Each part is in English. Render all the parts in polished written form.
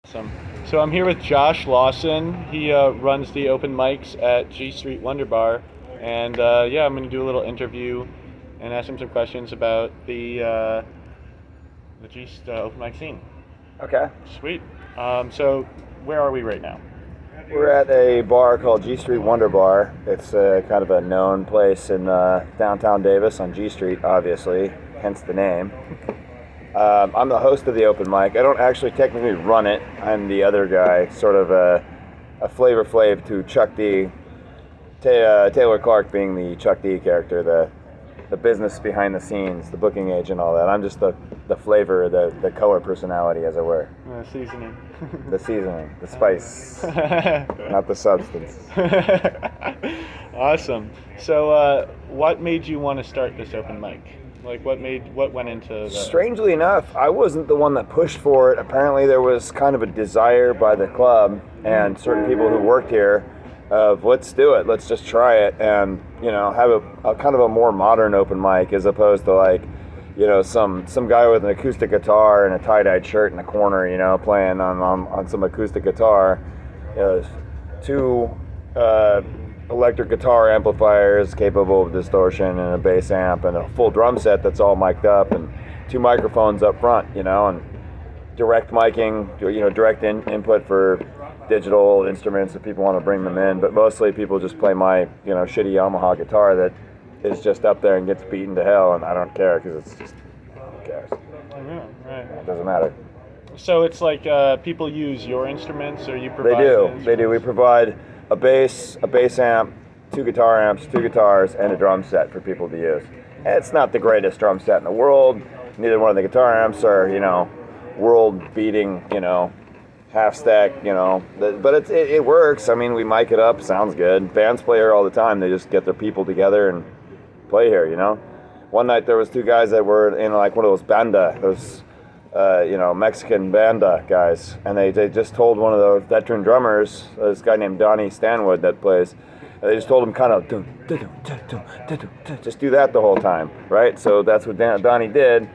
Awesome. So I'm here with Josh Lawson. He runs the open mics at G Street WunderBar, and I'm going to do a little interview and ask him some questions about the open mic scene. Okay. Sweet. So where are we right now? We're at a bar called G Street WunderBar. It's kind of a known place in downtown Davis on G Street, obviously, hence the name. I'm the host of the open mic. I don't actually technically run it. I'm the other guy, sort of a Flavor Flav to Chuck D. Taylor Clark being the Chuck D character, the business behind the scenes, the booking agent, all that. I'm just the flavor, the color personality, as it were. Seasoning. The seasoning, the spice, not the substance. Awesome. So what made you want to start this open mic? Like what went into that? Strangely enough, I wasn't the one that pushed for it. Apparently there was kind of a desire by the club and certain people who worked here of let's do it, let's just try it, and have a kind of a more modern open mic as opposed to some guy with an acoustic guitar and a tie-dyed shirt in the corner, playing on some acoustic guitar. Two electric guitar amplifiers capable of distortion and a bass amp and a full drum set that's all mic'd up and two microphones up front, and direct miking, direct input for digital instruments if people want to bring them in, but mostly people just play my, shitty Yamaha guitar that is just up there and gets beaten to hell, and I don't care because it's just, who cares? Yeah, right. It doesn't matter. So it's like people use your instruments, or you provide? They do. We provide a bass amp, two guitar amps, two guitars, and a drum set for people to use. And it's not the greatest drum set in the world. Neither one of the guitar amps are, world-beating, half stack, but it works. I mean, we mic it up, sounds good. Bands play here all the time. They just get their people together and play here, One night there was two guys that were in like one of those banda, those Mexican banda guys, and they just told one of the veteran drummers, this guy named Donnie Stanwood that plays, they just told him kind of just do that the whole time, right? So that's what Donnie did,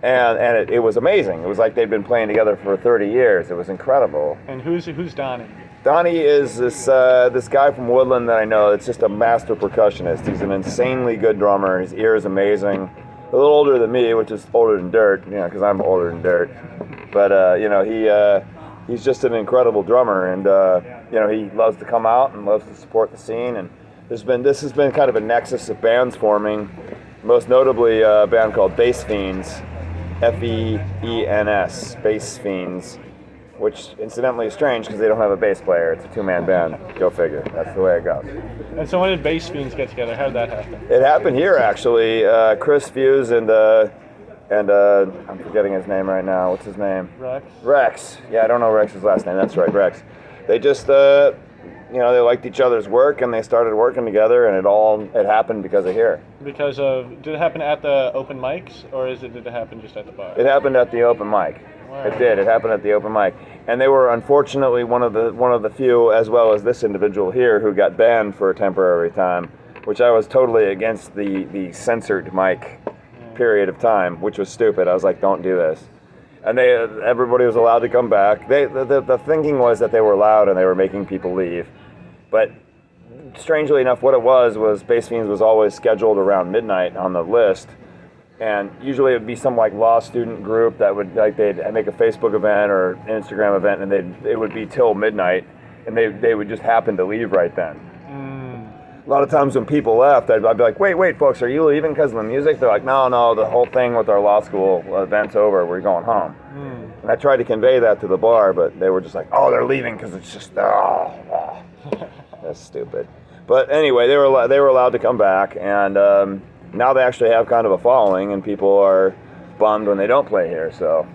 and it was amazing. It was like they'd been playing together for 30 years. It was incredible. And who's Donnie? Donnie is this guy from Woodland that I know. It's just a master percussionist. He's an insanely good drummer. His ear is amazing. A little older than me, which is older than dirt, because I'm older than dirt. But he's just an incredible drummer, and he loves to come out and loves to support the scene. And this has been kind of a nexus of bands forming. Most notably, a band called Bass Fiends, F-E-E-N-S, Bass Fiends. Which, incidentally, is strange because they don't have a bass player. It's a two-man band. Go figure. That's the way it goes. And so when did Bass Fiends get together? How did that happen? It happened here, actually. Chris Fuse and I'm forgetting his name right now. What's his name? Rex. Yeah, I don't know Rex's last name. That's right, Rex. They just, they liked each other's work, and they started working together, and it happened because of here. Did it happen at the open mics, or did it happen just at the bar? It happened at the open mic. Wow. It did. It happened at the open mic, and they were unfortunately one of the few, as well as this individual here, who got banned for a temporary time, which I was totally against the censored mic period of time, which was stupid. I was like, don't do this. And everybody was allowed to come back. The thinking was that they were loud and they were making people leave, but strangely enough, what it was Bass Fiends was always scheduled around midnight on the list. And usually it would be some like law student group that would they'd make a Facebook event or an Instagram event, and it would be till midnight, and they would just happen to leave right then. A lot of times when people left, I'd be like, wait, folks, are you leaving because of the music? They're like, no, the whole thing with our law school event's over. We're going home. And I tried to convey that to the bar, but they were just like, oh, they're leaving because it's just that's stupid. But anyway, they were allowed to come back, and now they actually have kind of a following, and people are bummed when they don't play here. So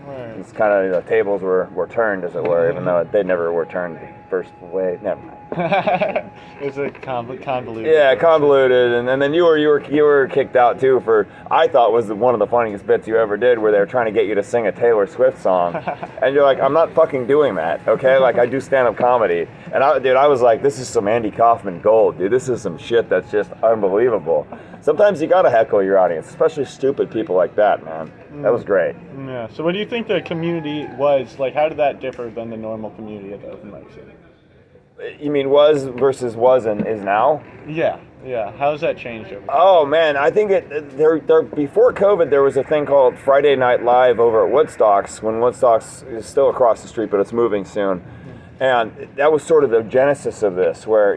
It's kind of the tables were turned, as it were, even though they never were turned the first way. Never mind. It's a convoluted. Yeah, convoluted, and then you were kicked out too for I thought was one of the funniest bits you ever did, where they were trying to get you to sing a Taylor Swift song, and you're like, I'm not fucking doing that, okay? Like I do stand-up comedy, and I was like, this is some Andy Kaufman gold, dude. This is some shit that's just unbelievable. Sometimes you gotta heckle your audience, especially stupid people like that, man. That was great. Yeah. So what do you think the community was like? How did that differ than the normal community at the open mic scene? You mean was versus was and is now? Yeah. How's that changed over? Oh man, I think there before COVID there was a thing called Friday Night Live over at Woodstocks, when Woodstocks is still across the street, but it's moving soon. And that was sort of the genesis of this, where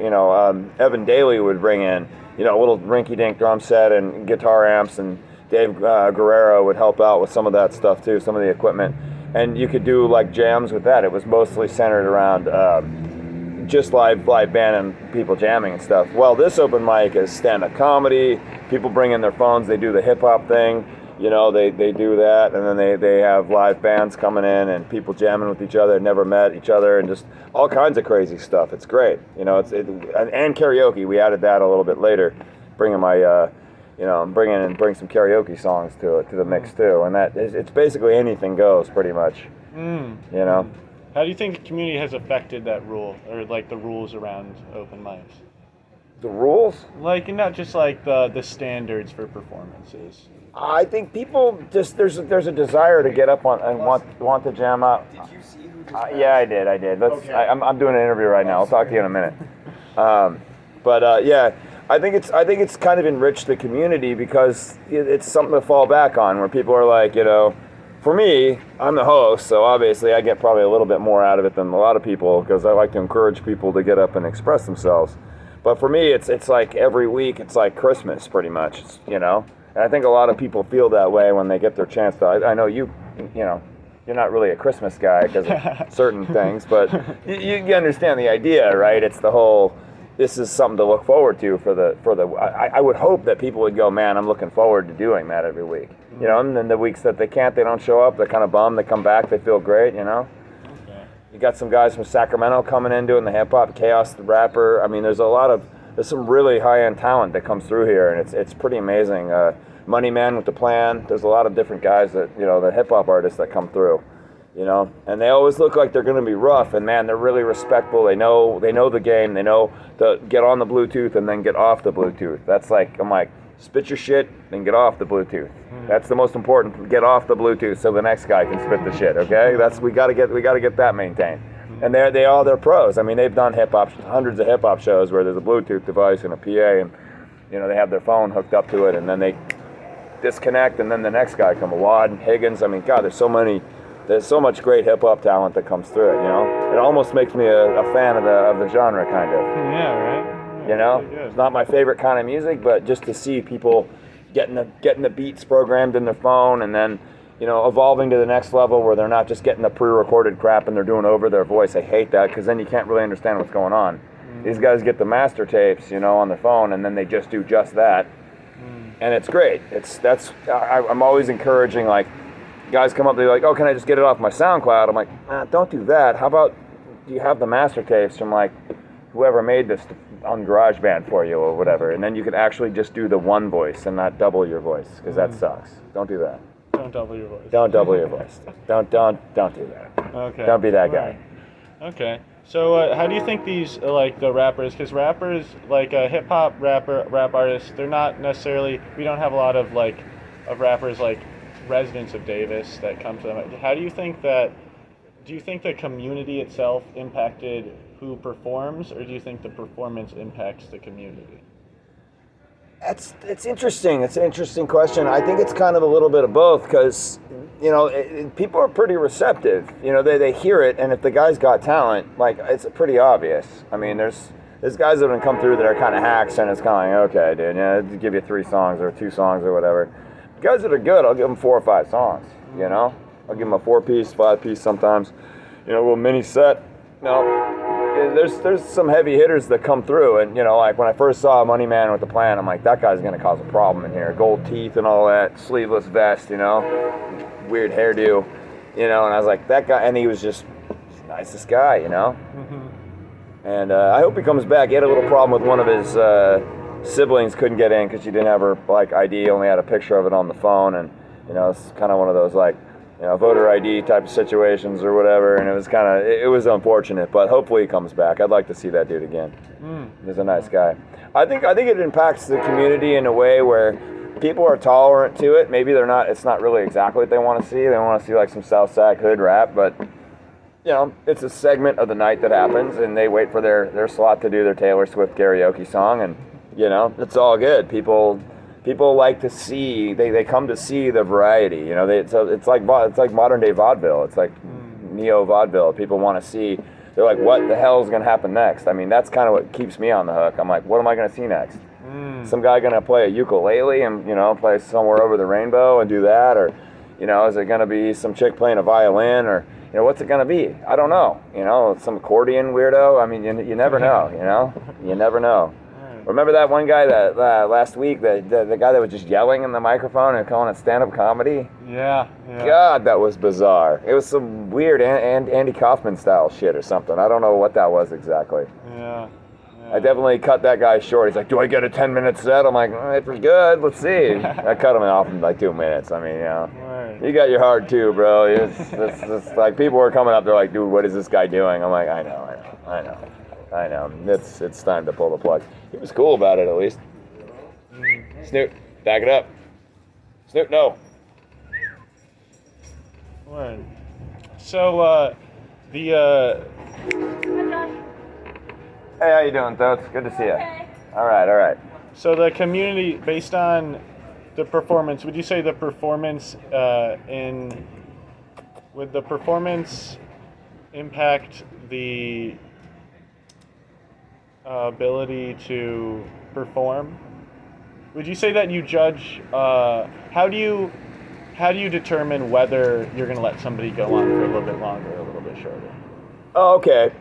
Evan Daly would bring in a little rinky-dink drum set and guitar amps, and Dave Guerrero would help out with some of that stuff too, some of the equipment, and you could do like jams with that. It was mostly centered around just live band and people jamming and stuff. Well, this open mic is stand-up comedy. People bring in their phones. They do the hip-hop thing. They do that, and then they have live bands coming in and people jamming with each other, never met each other, and just all kinds of crazy stuff. It's great. And karaoke. We added that a little bit later, bringing my bring some karaoke songs to the mix too. And it's basically anything goes pretty much. How do you think the community has affected that rule, or like the rules around open mics? The rules? Like, not just like the standards for performances. I think people just there's a desire to get up on and want to jam out. Did you see who Yeah, I did. Okay. I'm doing an interview right now. I'll talk to you in a minute. Yeah, I think it's kind of enriched the community, because it's something to fall back on, where people are like, for me, I'm the host, so obviously I get probably a little bit more out of it than a lot of people, because I like to encourage people to get up and express themselves. But for me, it's like every week, it's like Christmas, pretty much, And I think a lot of people feel that way when they get their chance to. I know you're not really a Christmas guy because of certain things, but you understand the idea, right? It's the whole. This is something to look forward to for the. I would hope that people would go, man, I'm looking forward to doing that every week. And then the weeks that they can't, they don't show up. They're kind of bummed. They come back, they feel great. Okay. You got some guys from Sacramento coming in doing the hip hop. Chaos the rapper. I mean, there's some really high end talent that comes through here, and it's pretty amazing. Money Man with the Plan. There's a lot of different guys that the hip hop artists that come through. And they always look like they're going to be rough, and man, they're really respectful. They know the game. They know to get on the Bluetooth and then get off the Bluetooth. That's like, I'm like, spit your shit, then get off the Bluetooth. That's the most important. Get off the Bluetooth so the next guy can spit the shit. Okay, we got to get that maintained. And they're pros. I mean, they've done hundreds of hip hop shows where there's a Bluetooth device and a PA, and they have their phone hooked up to it, and then they disconnect, and then the next guy comes. Wad and Higgins. I mean, God, there's so much great hip hop talent that comes through it. It almost makes me a fan of the genre, kind of. Yeah, right. It's not my favorite kind of music, but just to see people getting the beats programmed in their phone, and then evolving to the next level where they're not just getting the pre-recorded crap and they're doing over their voice. I hate that, because then you can't really understand what's going on. These guys get the master tapes, on their phone, and then they just do just that, and it's great. I'm always encouraging, like, guys come up, they're like, oh, can I just get it off my SoundCloud? I'm like, don't do that. How about you have the master tapes from like whoever made this on GarageBand for you or whatever, and then you can actually just do the one voice and not double your voice, because that sucks. Don't do that. Don't double your voice. Don't double your voice. Don't do that. Okay. Don't be that guy. Right. Okay. So how do you think these like the rappers? Because rappers, like hip hop rap artists, they're not necessarily. We don't have a lot of rappers like residents of Davis that come to them. How do you think that? Do you think the community itself impacted who performs, or do you think the performance impacts the community? It's interesting. It's an interesting question. I think it's kind of a little bit of both, because people are pretty receptive. They hear it, and if the guy's got talent, like, it's pretty obvious. I mean, there's guys that have come through that are kind of hacks, and it's kind of like, okay, dude, I'll give you 3 songs or 2 songs or whatever. Guys that are good, I'll give them 4 or 5 songs. I'll give them a 4-piece, 5-piece sometimes. A little mini set. There's some heavy hitters that come through, and like when I first saw Money Man with the Plan, I'm like, that guy's gonna cause a problem in here. Gold teeth and all that, sleeveless vest, weird hairdo, and I was like, that guy, and he was just the nicest guy, Mm-hmm. And I hope he comes back. He had a little problem with one of his siblings couldn't get in because she didn't have her like ID, only had a picture of it on the phone, and it's kind of one of those like voter ID type of situations or whatever, and it was unfortunate, but hopefully he comes back. I'd like to see that dude again. He's a nice guy. I think it impacts the community in a way where people are tolerant to it. Maybe it's not really exactly what they want to see. They want to see like some Southside hood rap, but it's a segment of the night that happens, and they wait for their slot to do their Taylor Swift karaoke song, and it's all good. People like to see, they come to see the variety. It's like modern day vaudeville. It's like neo vaudeville. People want to see. They're like, what the hell is going to happen next? I mean, that's kind of what keeps me on the hook. I'm like, what am I going to see next? Some guy going to play a ukulele and play Somewhere Over the Rainbow and do that, or is it going to be some chick playing a violin, or what's it going to be? I don't know. Some accordion weirdo. I mean, you never know. You never know. Remember that one guy that last week, the guy that was just yelling in the microphone and calling it stand-up comedy? Yeah. God, that was bizarre. It was some weird Andy Kaufman style shit or something. I don't know what that was exactly. Yeah. I definitely cut that guy short. He's like, do I get a 10-minute set? I'm like, if it's good, let's see. I cut him off in like 2 minutes. I mean, Right. You got your heart too, bro. It's like people were coming up, they're like, dude, what is this guy doing? I'm like, I know. It's time to pull the plug. He was cool about it, at least. Snoot, back it up. Snoot, no. Right. So, Hi, Josh. Hey, how you doing, Totes? Good to see you. Okay. All right. So the community, based on the performance, would you say the performance would the performance impact the ability to perform? Would you say that you judge? How do you determine whether you're going to let somebody go on for a little bit longer or a little bit shorter? Oh, okay.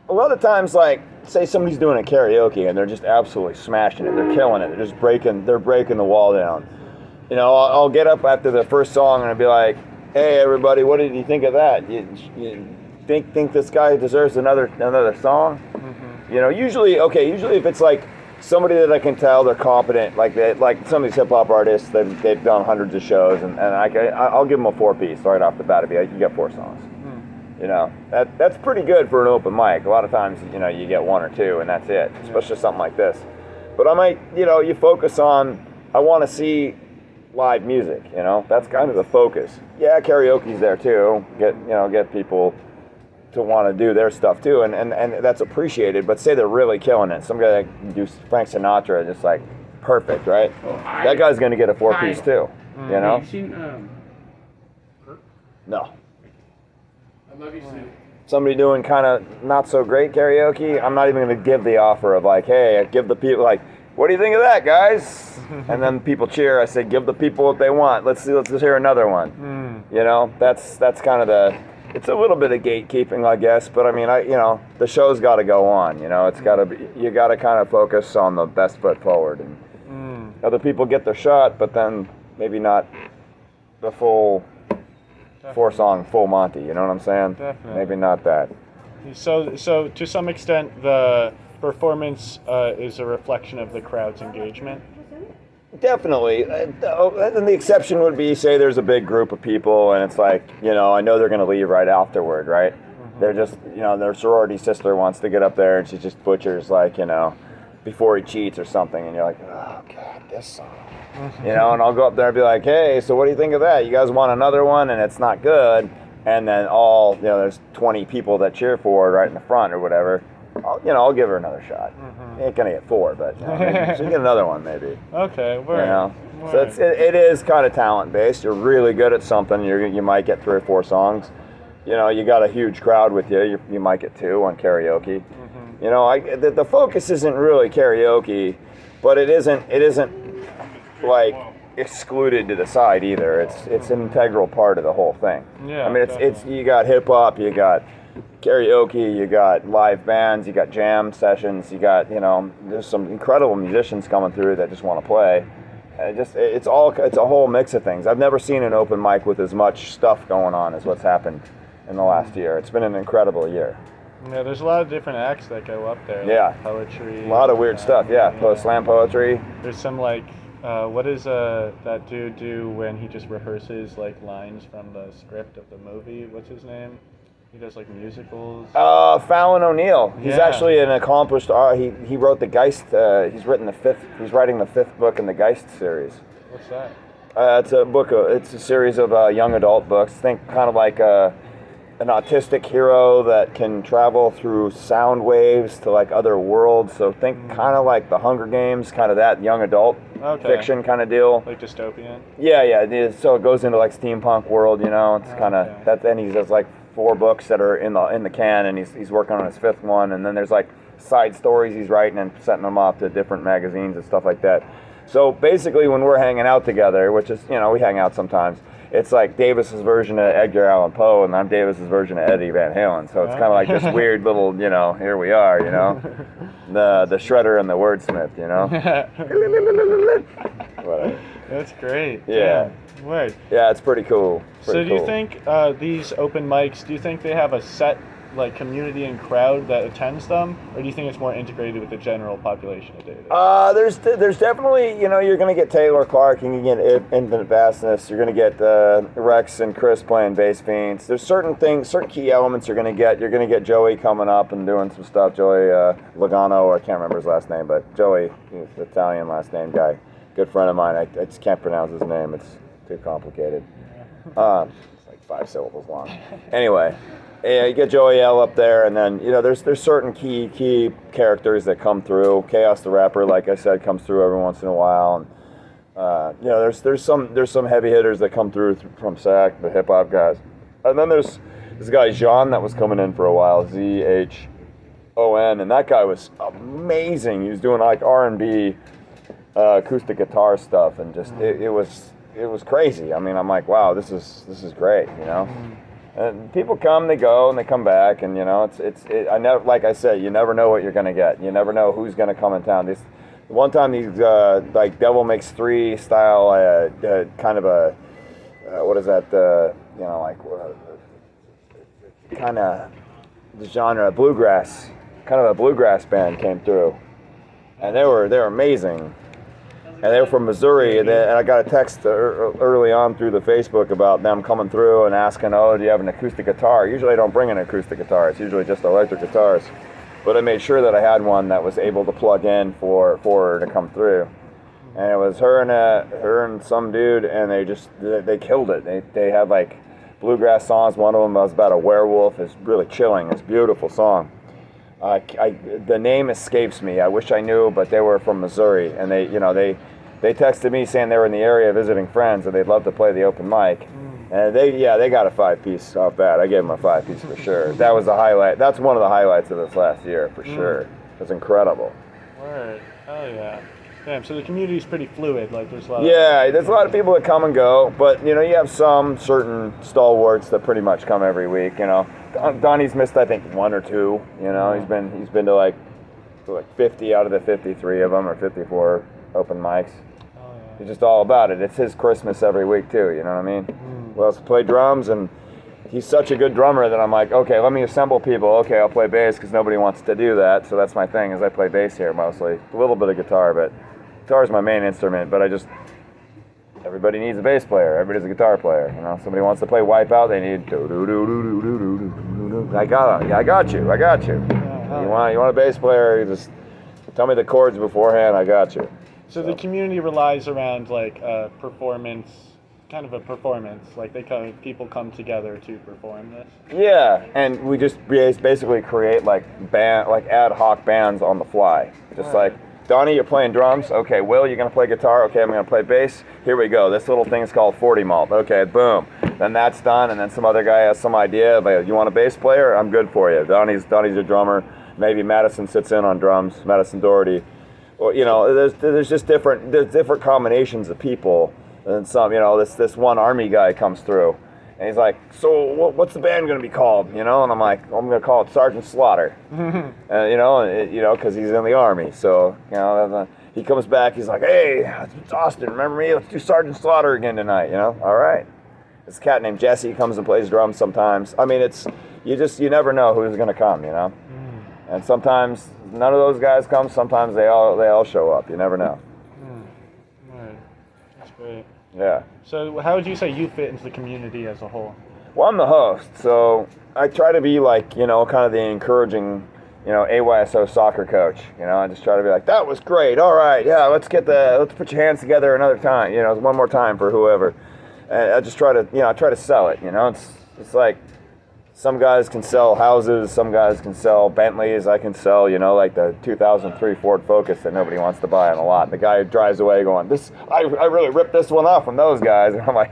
A lot of times, like, say somebody's doing a karaoke and they're just absolutely smashing it. They're killing it. They're breaking the wall down. I'll get up after the first song and I'll be like, hey, everybody, what did you think of that? You think this guy deserves another song? Mm-hmm. Usually if it's like somebody that I can tell they're competent, like some of these hip hop artists, they've done hundreds of shows, and I'll give them a 4-piece right off the bat. I'll be like, you got 4 songs. That's pretty good for an open mic. A lot of times, you get 1 or 2 and that's it, especially something like this. But I might, you focus on, I want to see live music, that's kind of the focus. Yeah, karaoke's there too. Get people to want to do their stuff too, and that's appreciated, but say they're really killing it. Some guy that can do Frank Sinatra, just like perfect, right? That guy's going to get a 4-piece too, Have you seen Kirk? No. I love you, Snoop. Somebody doing kind of not so great karaoke, I'm not even going to give the offer of like, hey, I give the people like, what do you think of that, guys? And then people cheer. I say, give the people what they want. Let's just hear another one. That's kind of it's a little bit of gatekeeping, I guess. But I mean, the show's got to go on. It's got to be. You got to kind of focus on the best foot forward, and other people get their shot, but then maybe not the full. Definitely. 4-song full Monty, you know what I'm saying? Definitely. Maybe not that. So to some extent, the performance is a reflection of the crowd's engagement. Definitely. And the exception would be, say there's a big group of people and it's like, I know they're going to leave right afterward, right? Mm-hmm. They're just, their sorority sister wants to get up there and she just butchers like, before he cheats or something, and you're like, oh God, this song. And I'll go up there and be like, hey, so what do you think of that? You guys want another one? And it's not good. And then there's 20 people that cheer for it right in the front or whatever. I'll give her another shot. Mm-hmm. Ain't gonna get 4, but maybe she'll get another one maybe. Okay, word. So it is kind of talent based. You're really good at something, you might get 3 or 4 songs. You got a huge crowd with you. You might get 2 on karaoke. Mm-hmm. The focus isn't really karaoke, but it isn't like excluded to the side either. It's an integral part of the whole thing. Yeah. I mean, it's you got hip hop, you got karaoke, you got live bands, you got jam sessions, you got there's some incredible musicians coming through that just want to play. And it's a whole mix of things. I've never seen an open mic with as much stuff going on as what's happened in the last year. It's been an incredible year. Yeah, there's a lot of different acts that go up there. Yeah. Like poetry. A lot of weird stuff, yeah. Slam poetry. There's some like, what does that dude do when he just rehearses like lines from the script of the movie? What's his name? He does like musicals. Fallon O'Neill. He's Yeah. actually an accomplished. He wrote the Geist. He's writing He's writing the 5th book in the Geist series. What's that? It's a book. It's a series of young adult books. Think kind of like an autistic hero that can travel through sound waves to like other worlds. So think kind of like the Hunger Games, kind of that young adult fiction kind of deal. Like dystopian. Yeah. It is. So it goes into like steampunk world. It's kind of that. Then he does like 4 books that are in the can, and he's working on his 5th one. And then there's like side stories he's writing and setting them off to different magazines and stuff like that. So basically, when we're hanging out together, which is we hang out sometimes. It's like Davis's version of Edgar Allan Poe, and I'm Davis's version of Eddie Van Halen. So it's kind of like this weird little, here we are, the shredder and the wordsmith, Whatever. That's great. Yeah. Word. Yeah, it's pretty cool. So do you think these open mics, do you think they have a set like community and crowd that attends them, or do you think it's more integrated with the general population of Davis? There's definitely, you're going to get Taylor Clark, you can get Infinite Vastness, you're going to get Rex and Chris playing Bass Fiends. There's certain key elements you're going to get. You're going to get Joey coming up and doing some stuff. Joey Logano, I can't remember his last name, but Joey, he's the Italian last name guy, good friend of mine. I just can't pronounce his name. It's too complicated. It's like 5 syllables long. Anyway. Yeah, you get Joey L up there, and then there's certain key characters that come through. Chaos the Rapper, like I said, comes through every once in a while, and there's some heavy hitters that come through from SAC, the hip hop guys, and then there's this guy Jean that was coming in for a while, Zhon, and that guy was amazing. He was doing like R&B, acoustic guitar stuff, and just it was crazy. I mean, I'm like, wow, this is great, And people come, they go, and they come back, and I never, like I said, you never know what you're gonna get. You never know who's gonna come in town. One time these like Devil Makes 3 style, kind of a what is that? Kind of the genre bluegrass, kind of a bluegrass band came through, and they were amazing. And they were from Missouri, and I got a text early on through the Facebook about them coming through and asking, do you have an acoustic guitar? Usually I don't bring an acoustic guitar. It's usually just electric guitars. But I made sure that I had one that was able to plug in for her to come through. And it was her and some dude, and they killed it. They had like bluegrass songs. One of them was about a werewolf. It's really chilling. It's a beautiful song. The name escapes me. I wish I knew, but they were from Missouri, and they texted me saying they were in the area visiting friends and they'd love to play the open mic. And they got a 5-piece off that. I gave them a 5-piece for sure. That was the highlight. That's one of the highlights of this last year for sure. It was incredible. Word. Oh yeah. Damn. So the community's pretty fluid. Like there's a lot. There's a lot of people that come and go, but you have some certain stalwarts that pretty much come every week. Donnie's missed I think 1 or 2. He's been to like 50 out of the 53 of them or 54 open mics. Oh, yeah. He's just all about it. It's his Christmas every week too. You know what I mean? We also play drums, and he's such a good drummer that I'm like, okay, let me assemble people. Okay, I'll play bass because nobody wants to do that. So that's my thing. Is I play bass here mostly. A little bit of guitar, but guitar is my main instrument. But everybody needs a bass player. Everybody's a guitar player. Somebody wants to play Wipeout. They need do do do do do do do. I got you. You want a bass player? You just tell me the chords beforehand. I got you. So the community relies around like performance, kind of a performance. Like people come together to perform this. Yeah, and we just basically create like ad hoc bands on the fly. Just like, Donnie, you're playing drums. Okay, Will, you're gonna play guitar. Okay, I'm gonna play bass. Here we go. This little thing is called 40 malt. Okay, boom. Then that's done, and then some other guy has some idea. Like, you want a bass player? I'm good for you. Donnie's a drummer. Maybe Madison sits in on drums. Madison Doherty. Well, there's just different combinations of people, and some, this one Army guy comes through, and he's like, so what's the band going to be called, and I'm like, I'm going to call it Sergeant Slaughter, because he's in the Army, so, he comes back, he's like, hey, it's Austin, remember me, let's do Sergeant Slaughter again tonight, all right, This cat named Jesse comes and plays drums sometimes. I mean, you never know who's gonna come, you know. And sometimes none of those guys come. Sometimes they all show up. You never know. Right. That's great. Yeah. So how would you say you fit into the community as a whole? Well, I'm the host, so I try to be like, kind of the encouraging, AYSO soccer coach. I just try to be like, that was great. All right, yeah, let's put your hands together another time. One more time for whoever. And I just try to sell it. It's like some guys can sell houses, some guys can sell Bentleys. I can sell, like the 2003 Ford Focus that nobody wants to buy on a lot. The guy who drives away going, I really ripped this one off from those guys. And I'm like,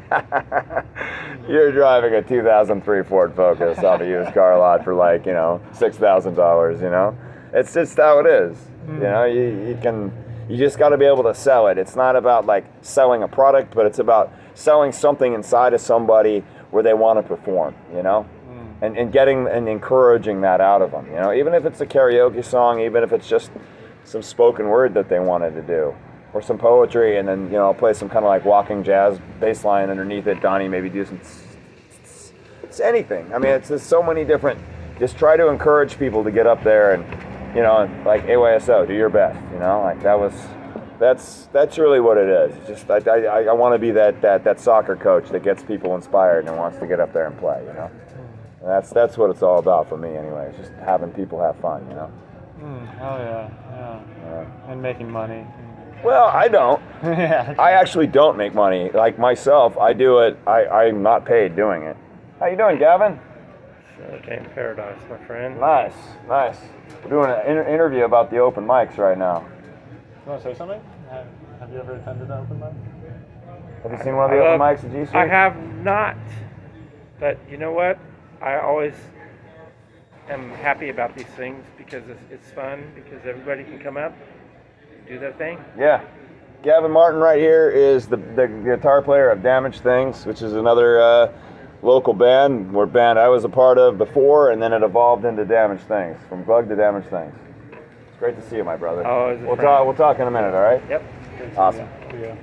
you're driving a 2003 Ford Focus off a used car lot for like, $6,000, It's just how it is. You just got to be able to sell it. It's not about like selling a product, but it's about selling something inside of somebody where they want to perform, and getting and encouraging that out of them, even if it's a karaoke song, even if it's just some spoken word that they wanted to do, or some poetry, and then I'll play some kind of like walking jazz bass line underneath it. Donnie maybe do some. It's anything. I mean, it's just so many different. Just try to encourage people to get up there and like AYSO, do your best. Like that's really what it is. It's just I want to be that soccer coach that gets people inspired and wants to get up there and play. And that's what it's all about for me, anyway. It's just having people have fun. Oh yeah. And making money. Well, I don't. Yeah. I actually don't make money. Like myself, I do it. I'm not paid doing it. How you doing, Gavin? Game paradise, my friend. Nice. We're doing an interview about the open mics right now. You want to say something? Have you ever attended an open mic? Have you seen one of the open mics at G Street? I have not, but you know what? I always am happy about these things because it's fun, because everybody can come up, do their thing. Yeah. Gavin Martin right here is the guitar player of Damaged Things, which is another local band I was a part of before, and then it evolved into Damaged Things, from Glug to Damaged Things. It's great to see you, my brother. Oh, We'll talk in a minute, all right? Yep. Awesome. Yeah.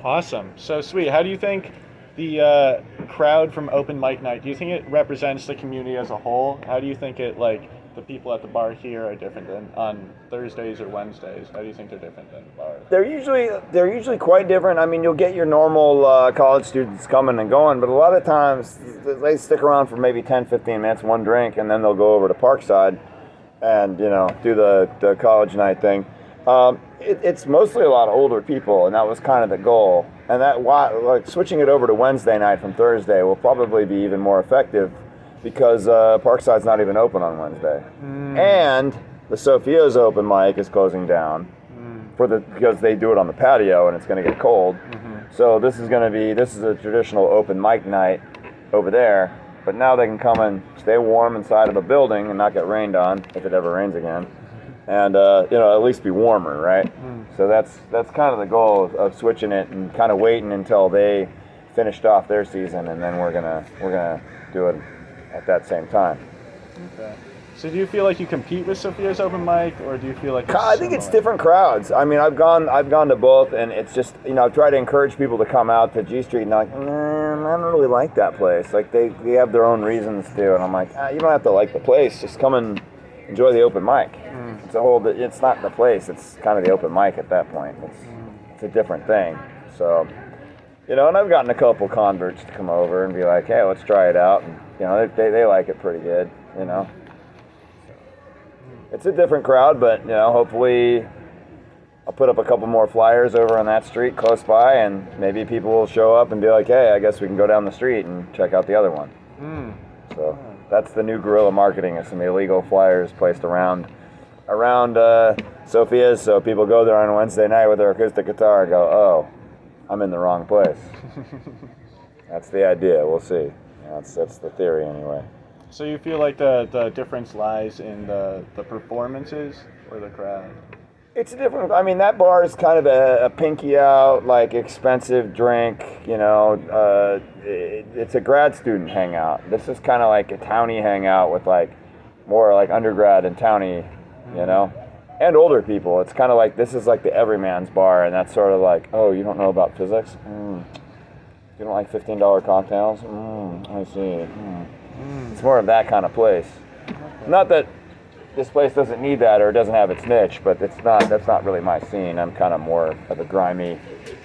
Awesome. So sweet. How do you think the crowd from open mic night, do you think it represents the community as a whole? How do you think it, like, the people at the bar here are different than on Thursdays or Wednesdays? How do you think they're different than the bars? They're usually quite different. I mean, you'll get your normal college students coming and going, but a lot of times they stick around for maybe 10, 15 minutes, one drink, and then they'll go over to Parkside and, do the college night thing. It's mostly a lot of older people, and that was kind of the goal. And like switching it over to Wednesday night from Thursday will probably be even more effective because Parkside's not even open on Wednesday. And the Sophia's open mic is closing down because they do it on the patio and it's going to get cold. So this is a traditional open mic night over there, but now they can come and stay warm inside of a building and not get rained on if it ever rains again. And at least be warmer, right? So that's kind of the goal of switching it and kind of waiting until they finished off their season, and then we're gonna do it at that same time. Okay. So do you feel like you compete with Sophia's open mic, or do you feel like I think it's different crowds. I mean, I've gone to both, and it's just I've tried to encourage people to come out to G Street, and they're like, man, I don't really like that place. Like they have their own reasons to, and I'm like, you don't have to like the place. Just come and enjoy the open mic. It's not the place. It's kind of the open mic at that point. It's a different thing. So, and I've gotten a couple converts to come over and be like, hey, let's try it out. And, they like it pretty good. It's a different crowd, but hopefully I'll put up a couple more flyers over on that street close by, and maybe people will show up and be like, hey, I guess we can go down the street and check out the other one. So that's the new guerrilla marketing, is some illegal flyers placed around Sophia's, so people go there on Wednesday night with their acoustic guitar and go, oh, I'm in the wrong place. That's the idea. We'll see. That's the theory anyway. So you feel like the difference lies in the performances or the crowd? It's a different. I mean, that bar is kind of a pinky out, like expensive drink. It's a grad student hangout. This is kind of like a townie hangout with like more like undergrad and townie, and older people. It's kind of like this is like the everyman's bar, and that's sort of like, oh, you don't know about physics? You don't like $15 cocktails? I see. It's more of that kind of place. Not that this place doesn't need that or doesn't have its niche, but that's not really my scene. I'm kind of more of a grimy,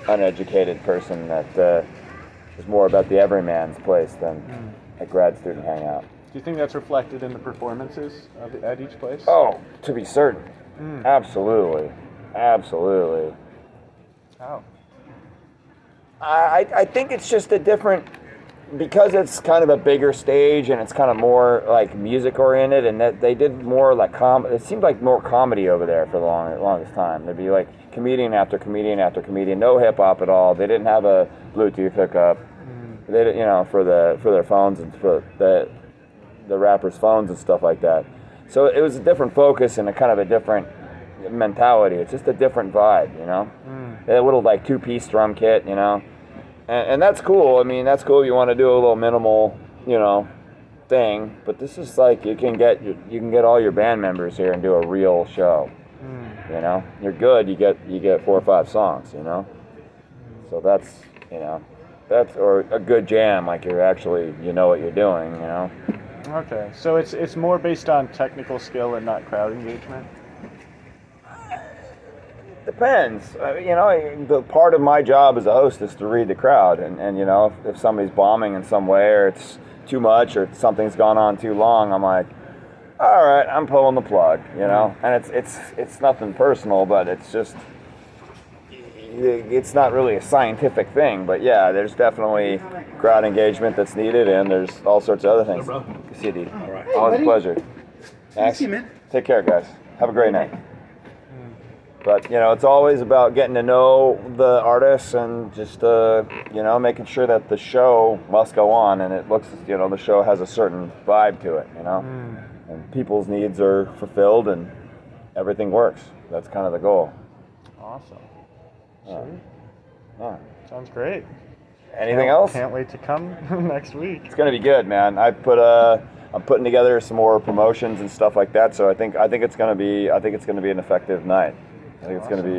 uneducated person that is more about the everyman's place than a grad student hangout. Do you think that's reflected in the performances at each place? Oh, to be certain. Absolutely. Absolutely. How? I think it's just a different, because it's kind of a bigger stage and it's kind of more like music oriented, and that they did more like it seemed like more comedy over there for the longest time. There'd be like comedian after comedian after comedian, no hip hop at all. They didn't have a Bluetooth hookup. They didn't, for their phones and for the rappers' phones and stuff like that. So it was a different focus and a kind of a different mentality. It's just a different vibe, They had a little like 2-piece drum kit, and that's cool. I mean, that's cool. You want to do a little minimal, thing. But this is like you can get all your band members here and do a real show. You're good. You get 4 or 5 songs. So that's or a good jam. Like you're actually what you're doing. Okay, so it's more based on technical skill and not crowd engagement? Depends. The part of my job as a host is to read the crowd, and if somebody's bombing in some way, or it's too much, or something's gone on too long, I'm like, all right, I'm pulling the plug, And it's nothing personal, but it's just it's not really a scientific thing. But yeah, there's definitely crowd engagement that's needed, and there's all sorts of other things. Hello, bro. See you, D. All right. Always a pleasure. See you, man. Take care, guys. Have a great night. But, it's always about getting to know the artists and just, making sure that the show must go on and it looks, the show has a certain vibe to it, and people's needs are fulfilled and everything works. That's kind of the goal. Awesome. Yeah. Sweet. Yeah. Sounds great. Anything else? Can't wait to come next week. It's going to be good, man. I'm putting together some more promotions and stuff like that, so I think it's going to be an effective night. I think it's going to be